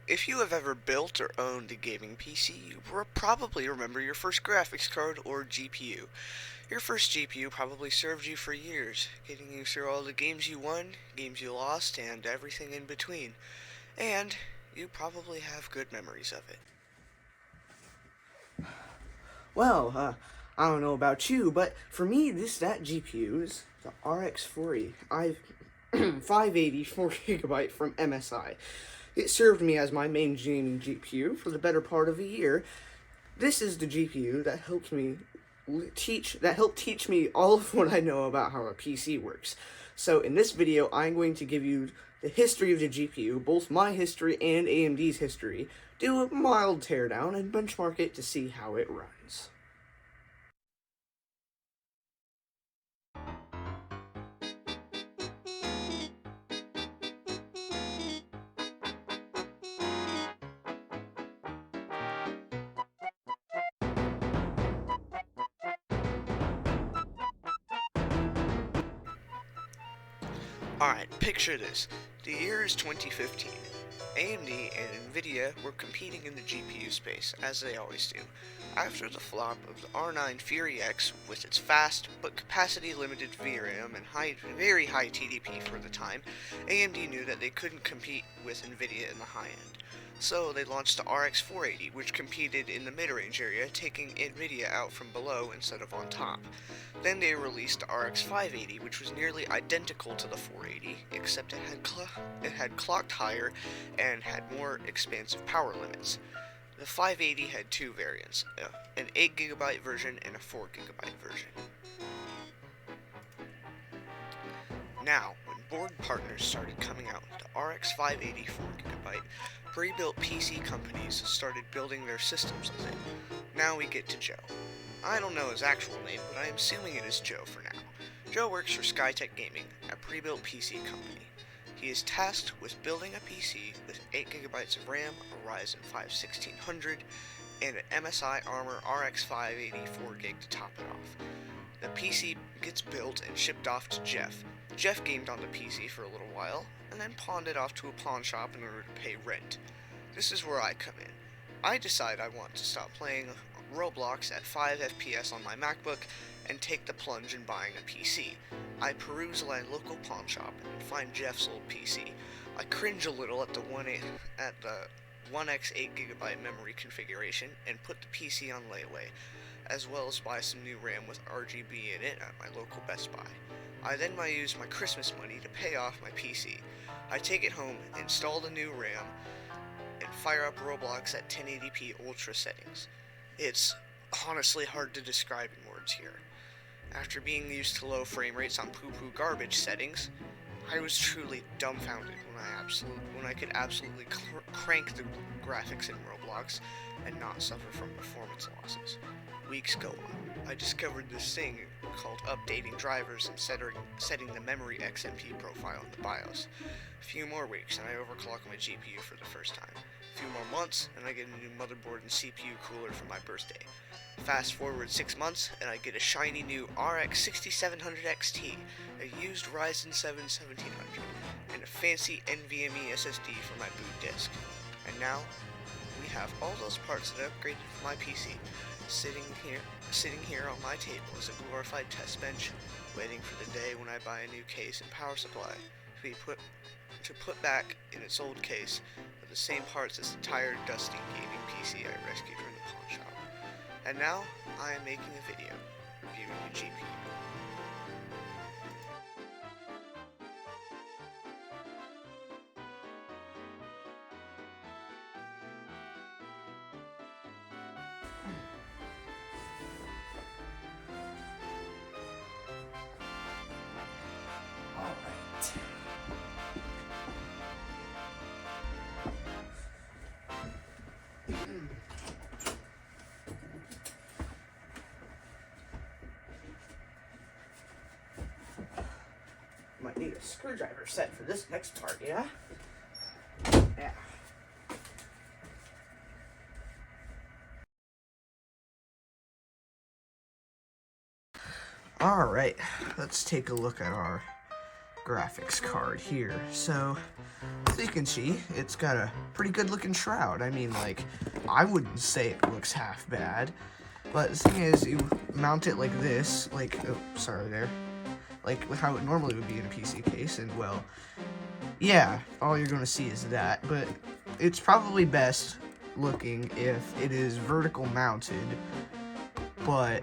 If you have ever built or owned a gaming PC, you probably remember your first graphics card or GPU. Your first GPU probably served you for years, getting you through all the games you won, games you lost, and everything in between. And you probably have good memories of it. Well, I don't know about you, but for me, that GPU is the RX 480. 580 4GB from MSI. It served me as my main gaming GPU for the better part of a year. This is the GPU that helped teach me all of what I know about how a PC works. So in this video, I'm going to give you the history of the GPU, both my history and AMD's history, do a mild teardown, and benchmark it to see how it runs. Alright, picture this. The year is 2015. AMD and Nvidia were competing in the GPU space, as they always do. After the flop of the R9 Fury X with its fast but capacity-limited VRAM and very high TDP for the time, AMD knew that they couldn't compete with Nvidia in the high end. So they launched the RX 480, which competed in the mid-range area, taking Nvidia out from below instead of on top. Then they released the RX 580, which was nearly identical to the 480, except it had clocked higher and had more expansive power limits. The 580 had two variants, an 8GB version and a 4GB version. Now, when board partners started coming out with the RX 580 4GB, pre-built PC companies started building their systems with it. Now we get to Joe. I don't know his actual name, but I am assuming it is Joe for now. Joe works for Skytech Gaming, a pre-built PC company. He is tasked with building a PC with 8GB of RAM, a Ryzen 5 1600, and an MSI Armor RX 580 4GB to top it off. The PC gets built and shipped off to Jeff. Jeff gamed on the PC for a little while, and then pawned it off to a pawn shop in order to pay rent. This is where I come in. I decide I want to stop playing Roblox at 5 FPS on my MacBook and take the plunge in buying a PC. I peruse my local pawn shop and find Jeff's old PC. I cringe a little at the 1x 8GB memory configuration and put the PC on layaway, as well as buy some new RAM with RGB in it at my local Best Buy. I then use my Christmas money to pay off my PC. I take it home, install the new RAM, and fire up Roblox at 1080p ultra settings. It's honestly hard to describe in words here. After being used to low frame rates on poo-poo garbage settings, I was truly dumbfounded when I could absolutely crank the graphics in Roblox and not suffer from performance losses. Weeks go on. I discovered this thing called updating drivers and setting the memory XMP profile in the BIOS. A few more weeks and I overclock my GPU for the first time. A few more months and I get a new motherboard and CPU cooler for my birthday. Fast forward 6 months and I get a shiny new RX 6700 XT, a used Ryzen 7 1700, and a fancy NVMe SSD for my boot disk. And now, we have all those parts that I upgraded for my PC, sitting here on my table as a glorified test bench, waiting for the day when I buy a new case and power supply to put back in its old case with the same parts as the tired, dusty gaming PC I rescued from the pawn shop. And now, I am making a video reviewing a GPU. Alright. Might need a screwdriver set for this next part, yeah? Yeah. Alright, let's take a look at our graphics card here. So, as you can see, it's got a pretty good looking shroud. I mean, like, I wouldn't say it looks half bad. But the thing is, you mount it like this, like, oh, sorry there, like how it normally would be in a PC case, and well, yeah, all you're going to see is that, but it's probably best looking if it is vertical mounted, but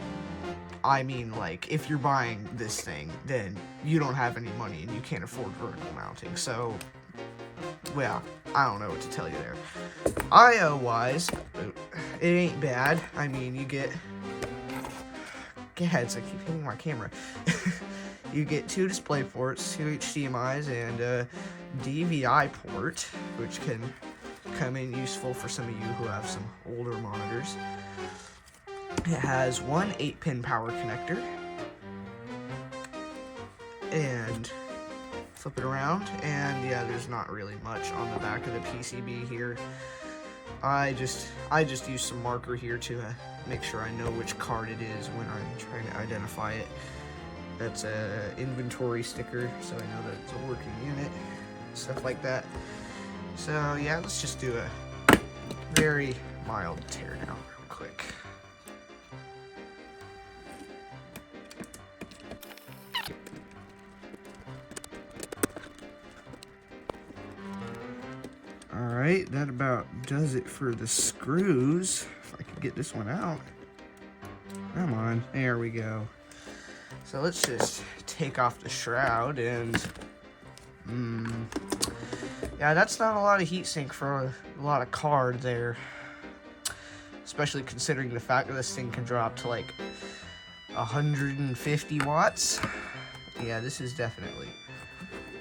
I mean, like, if you're buying this thing, then you don't have any money and you can't afford vertical mounting, so, well, I don't know what to tell you there. I/O-wise, it ain't bad. I mean, you get heads, I keep hitting my camera. You get 2 display ports, 2 HDMIs, and a DVI port, which can come in useful for some of you who have some older monitors. It has one 8-pin power connector, and flip it around, and yeah, there's not really much on the back of the PCB here. I just use some marker here to make sure I know which card it is when I'm trying to identify it. That's a inventory sticker, so I know that it's a working unit, stuff like that. So yeah, let's just do a very mild teardown real quick. Alright, that about does it for the screws. If I could get this one out. Come on, there we go. So let's just take off the shroud and... yeah, that's not a lot of heatsink for a lot of card there. Especially considering the fact that this thing can drop to like 150 watts. Yeah, this is definitely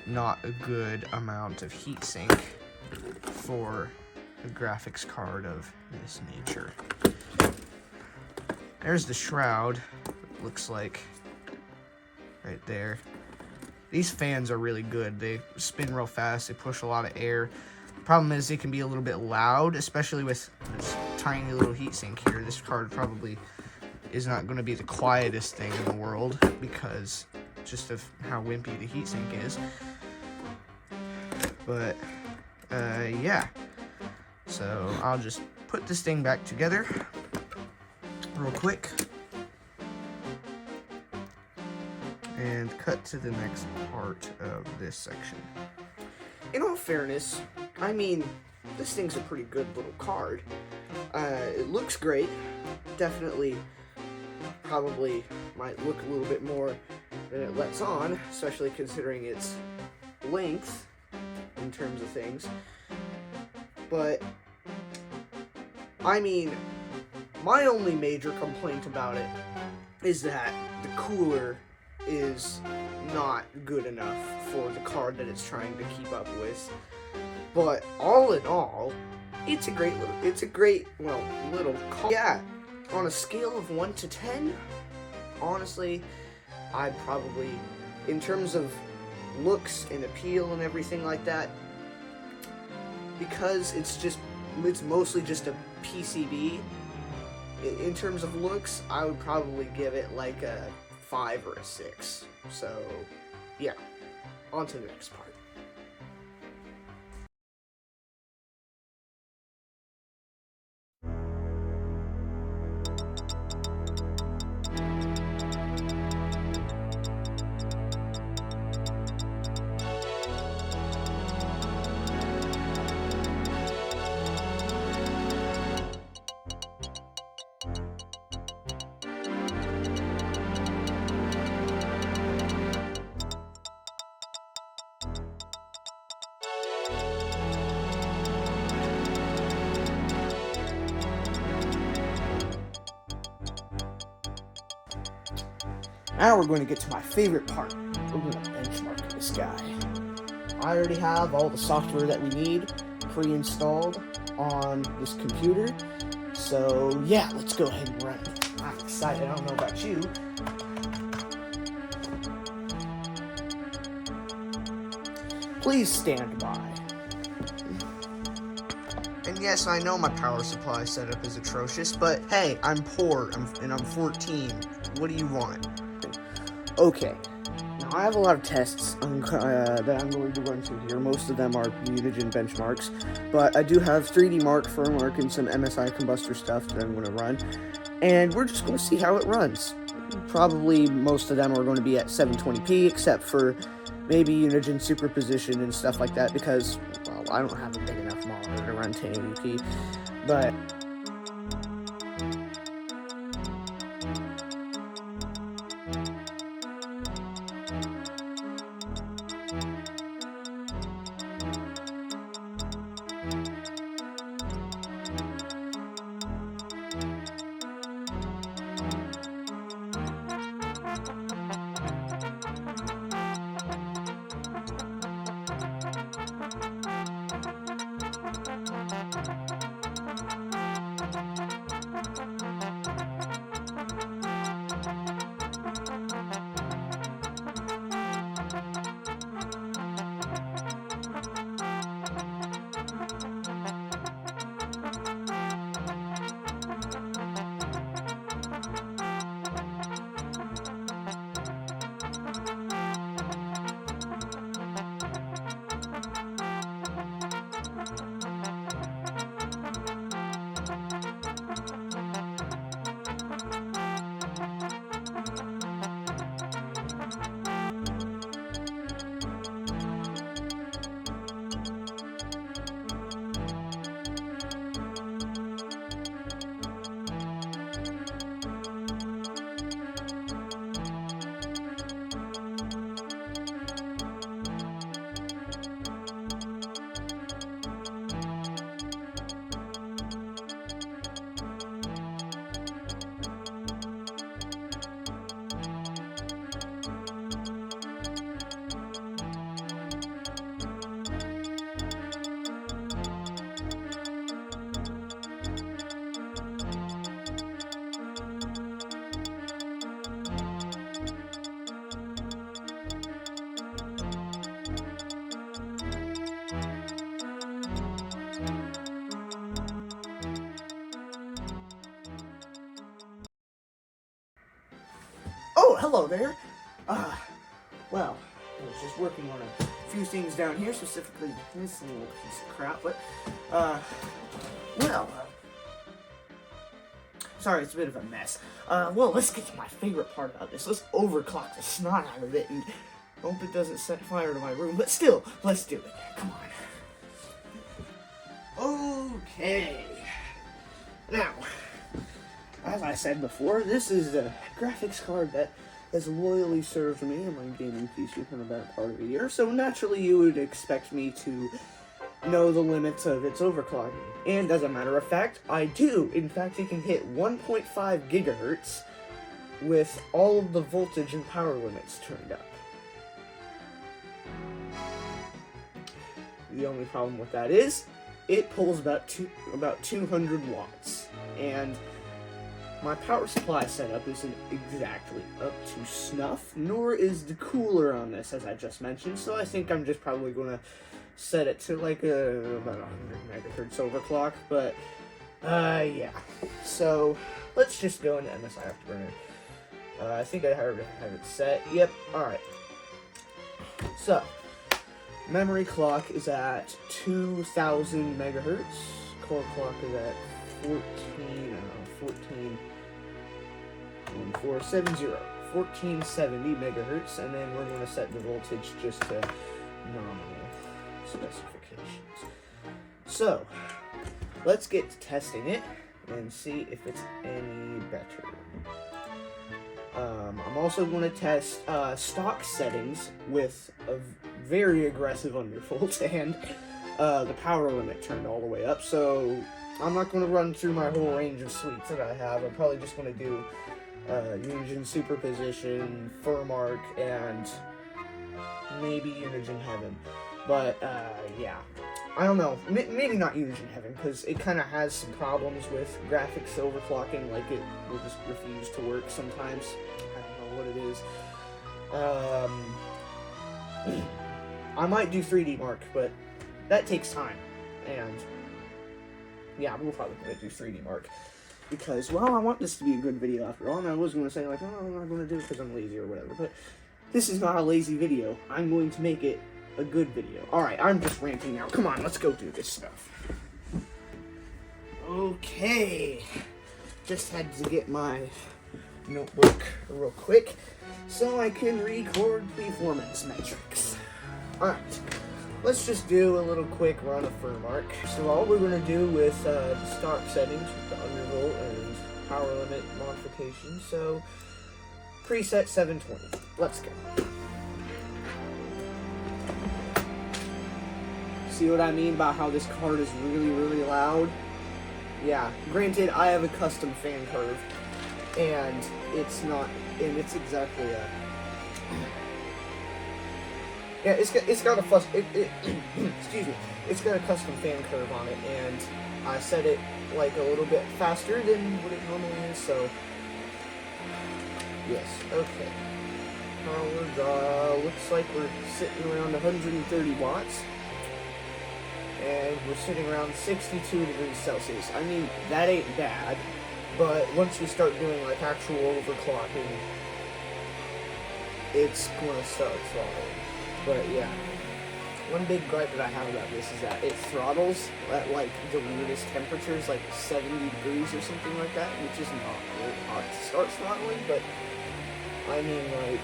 not a good amount of heatsink for a graphics card of this nature. There's the shroud, looks like, right there. These fans are really good. They spin real fast, they push a lot of air. Problem is, they can be a little bit loud, especially with this tiny little heatsink here. This card probably is not going to be the quietest thing in the world because just of how wimpy the heatsink is. But yeah, so I'll just put this thing back together real quick and cut to the next part of this section. In all fairness, I mean, this thing's a pretty good little card. It looks great. Definitely, probably might look a little bit more than it lets on, especially considering its length in terms of things. But, I mean, my only major complaint about it is that the cooler is not good enough for the card that it's trying to keep up with. But all in all, it's a great little card. Yeah, on a scale of 1 to 10, honestly, I'd probably, in terms of looks and appeal and everything like that, because it's mostly just a PCB, in terms of looks, I would probably give it like a 5 or a 6. So, yeah, on to the next part. Now we're going to get to my favorite part. We're going to benchmark this guy. I already have all the software that we need pre-installed on this computer. So yeah, let's go ahead and run it. I'm excited. I don't know about you. Please stand by. And yes, I know my power supply setup is atrocious, but hey, I'm poor and I'm 14. What do you want? Okay, now I have a lot of tests that I'm going to run through here. Most of them are Unigine benchmarks, but I do have 3D Mark, Furmark, and some MSI combustor stuff that I'm going to run, and we're just going to see how it runs. Probably most of them are going to be at 720p, except for maybe Unigine superposition and stuff like that, because, well, I don't have a big enough monitor to run 1080p, but... Oh, hello there. Well, I was just working on a few things down here, specifically this little piece of crap, but, sorry, it's a bit of a mess. Well, let's get to my favorite part about this. Let's overclock the snot out of it, and hope it doesn't set fire to my room, but still, let's do it. Come on. Okay. Now, as I said before, this is a graphics card that has loyally served me in my gaming PC for the better part of a year, so naturally you would expect me to know the limits of its overclocking. And as a matter of fact, I do. In fact, it can hit 1.5 gigahertz with all of the voltage and power limits turned up. The only problem with that is, it pulls about 200 watts, and my power supply setup isn't exactly up to snuff, nor is the cooler on this, as I just mentioned, so I think I'm just probably going to set it to like about 100 megahertz overclock, but, yeah. So, let's just go into MSI Afterburner. I think I already have it set. Yep, alright. So, memory clock is at 2000 megahertz, core clock is at 1470 megahertz, and then we're going to set the voltage just to nominal specifications. So, let's get to testing it and see if it's any better. I'm also going to test stock settings with a very aggressive undervolt and the power limit turned all the way up, so I'm not going to run through my whole range of suites that I have. I'm probably just going to do Unigine Superposition, Furmark, and maybe Unigine Heaven. But, yeah. I don't know. Maybe not Unigine Heaven, because it kind of has some problems with graphics overclocking. Like, it will just refuse to work sometimes. I don't know what it is. I might do 3D Mark, but that takes time. And yeah, we're probably going to do 3D Mark. Because, well, I want this to be a good video after all, and I was going to say, like, oh, I'm not going to do it because I'm lazy or whatever, but This is not a lazy video. I'm going to make it a good video. Alright, I'm just ranting now. Come on, let's go do this stuff. Okay. Just had to get my notebook real quick so I can record performance metrics. Alright, let's just do a little quick run of FurMark. So all we're going to do with the stock settings with the undervolt and power limit modification. So preset 720. Let's go. See what I mean about how this card is really, really loud? Yeah, granted, I have a custom fan curve, and it's exactly a... Yeah, it's got a excuse me, it's got a custom fan curve on it, and I set it like a little bit faster than what it normally is, so... Yes, okay. Power, looks like we're sitting around 130 watts. And we're sitting around 62 degrees Celsius. I mean, that ain't bad, but once you start doing like actual overclocking, it's gonna start throttling. But yeah, one big gripe that I have about this is that it throttles at like the weirdest temperatures, like 70 degrees or something like that, which is not really hot to start throttling, but I mean, like,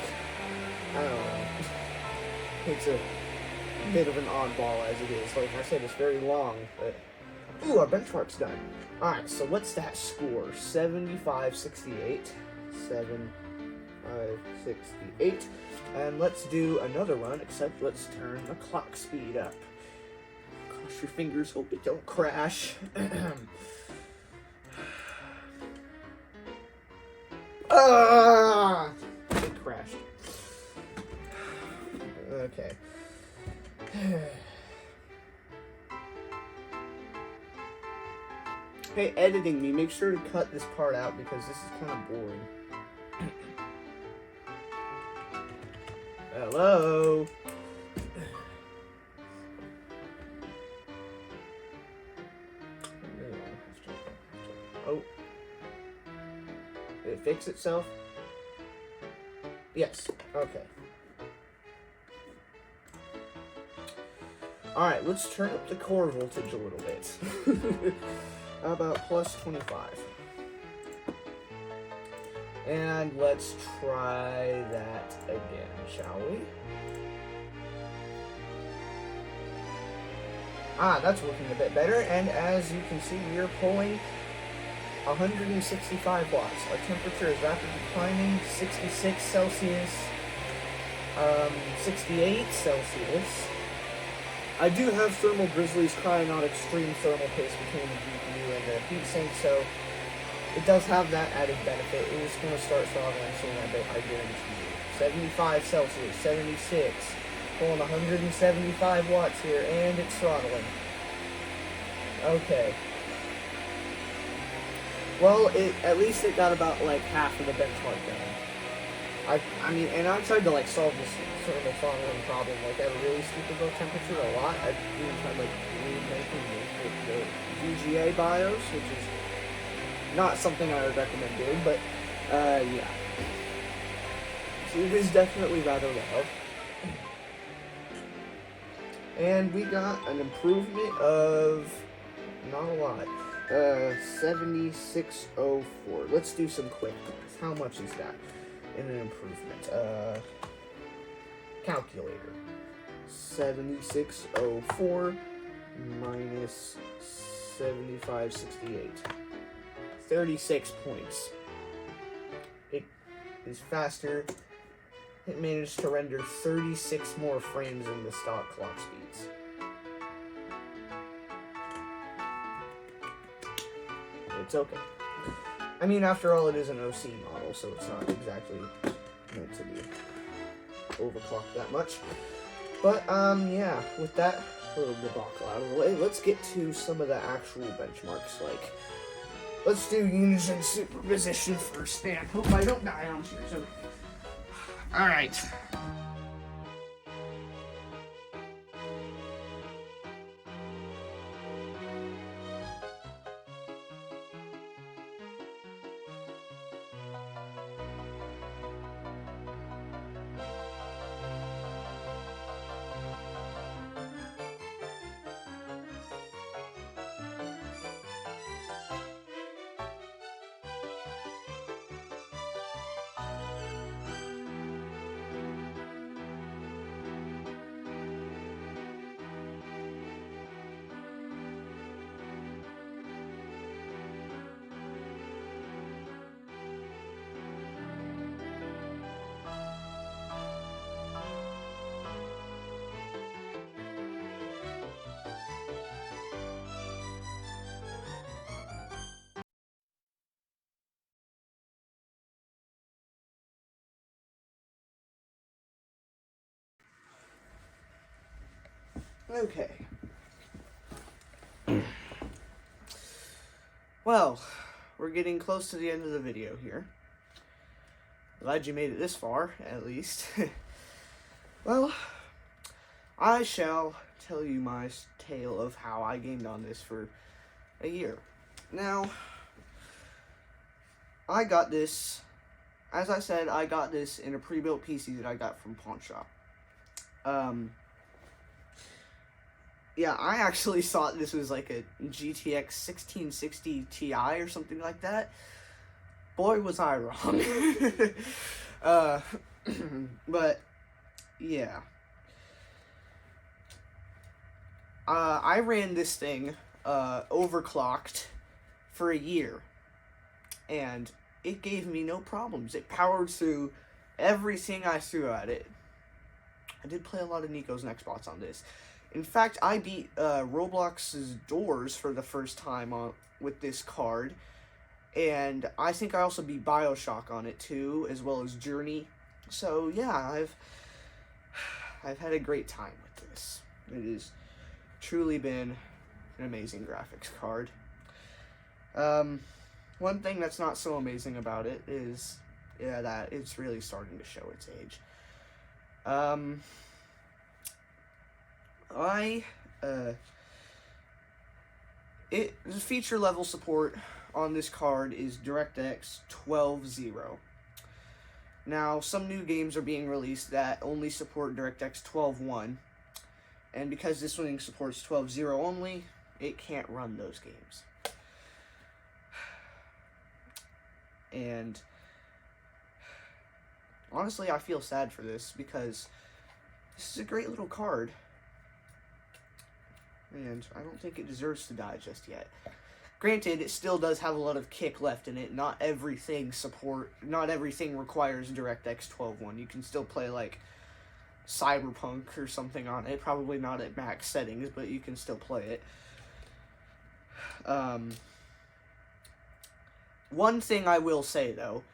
I don't know. It's a bit of an oddball as it is. Like I said, it's very long, but... Ooh, our benchmark's done. Alright, so what's that score? 75.68. 75.68. And let's do another one, except let's turn the clock speed up. Cross your fingers, hope it don't crash. Ah! It crashed. Okay. Hey, editing me, make sure to cut this part out because this is kind of boring. Hello? Oh. Did it fix itself? Yes. Okay. Alright, let's turn up the core voltage a little bit. How about plus 25? And let's try that again, shall we? Ah, that's working a bit better, and as you can see, we are pulling 165 watts. Our temperature is rapidly climbing, 66 Celsius, 68 Celsius. I do have thermal grizzlies crying out extreme thermal paste between the GPU and the heatsink, so it does have that added benefit. It is going to start throttling soon, I guarantee you. 75 Celsius, 76, pulling 175 watts here, and it's throttling. Okay. Well, at least it got about like half of the benchmark done. I mean, and I tried to like solve this thermal throttling problem like at a really stupid low temperature a lot. I even tried like remaking the VGA BIOS, which is not something I would recommend doing, but yeah. So it is definitely rather low. And we got an improvement of not a lot. 7604. Let's do some quick math. How much is that in an improvement? Calculator. 7604 minus 7568. 36 points. It is faster. It managed to render 36 more frames in the stock clock speeds. It's okay. I mean, after all, it is an OC model, so it's not exactly meant to be overclocked that much. But, yeah, with that little debacle out of the way, let's get to some of the actual benchmarks. Like, let's do unison superposition first, and hope I don't die on here, so... Alright. Okay. Well, we're getting close to the end of the video here. Glad you made it this far, at least. Well, I shall tell you my tale of how I gamed on this for a year. Now, I got this, as I said, I got this in a pre-built PC that I got from Pawn Shop. Yeah, I actually thought this was like a GTX 1660 Ti or something like that. Boy, was I wrong. But, yeah. I ran this thing, overclocked for a year. And it gave me no problems. It powered through everything I threw at it. I did play a lot of Nico's and Xbox on this. In fact, I beat Roblox's Doors for the first time with this card. And I think I also beat BioShock on it too, as well as Journey. So yeah, I've had a great time with this. It has truly been an amazing graphics card. One thing that's not so amazing about it is that it's really starting to show its age. The feature level support on this card is DirectX 12.0. Now, some new games are being released that only support DirectX 12.1, and because this one supports 12.0 only, it can't run those games. And honestly, I feel sad for this because this is a great little card. And I don't think it deserves to die just yet. Granted, it still does have a lot of kick left in it. Not everything requires DirectX 12.1. You can still play like Cyberpunk or something on it. Probably not at max settings, but you can still play it. One thing I will say though,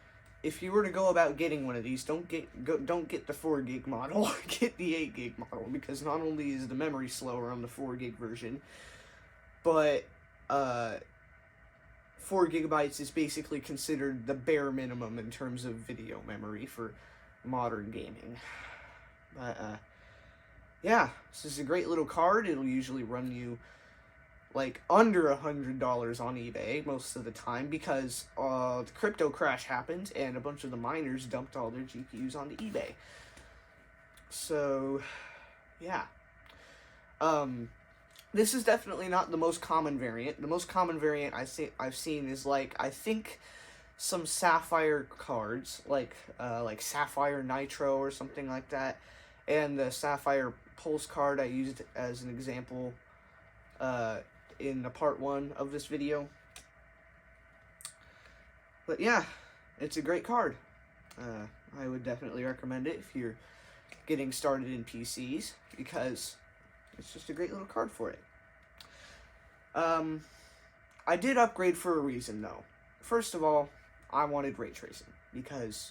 if you were to go about getting one of these, don't get the 4 gig model, get the 8 gig model, because not only is the memory slower on the 4 gig version, but 4 gigabytes is basically considered the bare minimum in terms of video memory for modern gaming. But yeah, this is a great little card. It'll usually run you like under $100 on eBay most of the time because the crypto crash happened and a bunch of the miners dumped all their GPUs onto eBay. So, yeah. This is definitely not the most common variant. The most common variant I've seen is like, I think some Sapphire cards, like Sapphire Nitro or something like that, and the Sapphire Pulse card I used as an example in the part 1 of this video. But yeah, it's a great card. I would definitely recommend it if you're getting started in PCs, because it's just a great little card for it. I did upgrade for a reason though. First of all, I wanted ray tracing, because,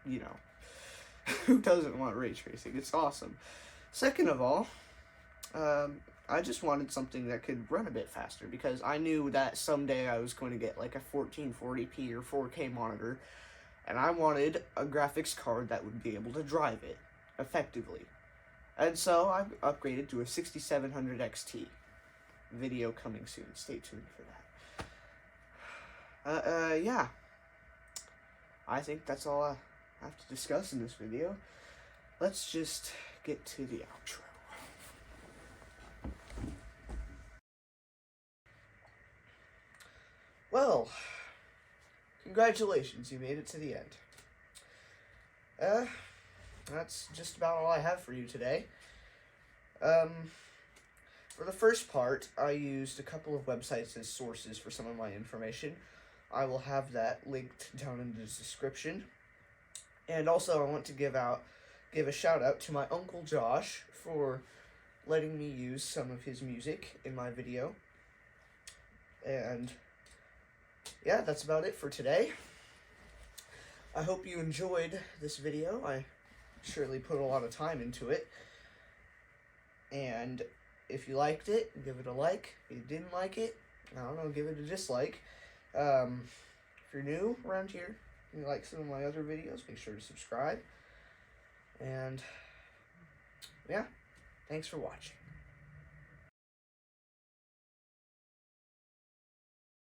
you know, who doesn't want ray tracing? It's awesome. Second of all, I just wanted something that could run a bit faster, because I knew that someday I was going to get like a 1440p or 4K monitor, and I wanted a graphics card that would be able to drive it effectively. And so I upgraded to a 6700 XT. Video coming soon. Stay tuned for that. Yeah. I think that's all I have to discuss in this video. Let's just get to the outro. Well, congratulations, you made it to the end. That's just about all I have for you today. For the first part, I used a couple of websites as sources for some of my information. I will have that linked down in the description. And also, I want to give a shout out to my Uncle Josh for letting me use some of his music in my video. And yeah, that's about it for today. I hope you enjoyed this video. I surely put a lot of time into it. And if you liked it, give it a like. If you didn't like it, I don't know, give it a dislike. If you're new around here and you like some of my other videos, make sure to subscribe. And yeah, thanks for watching.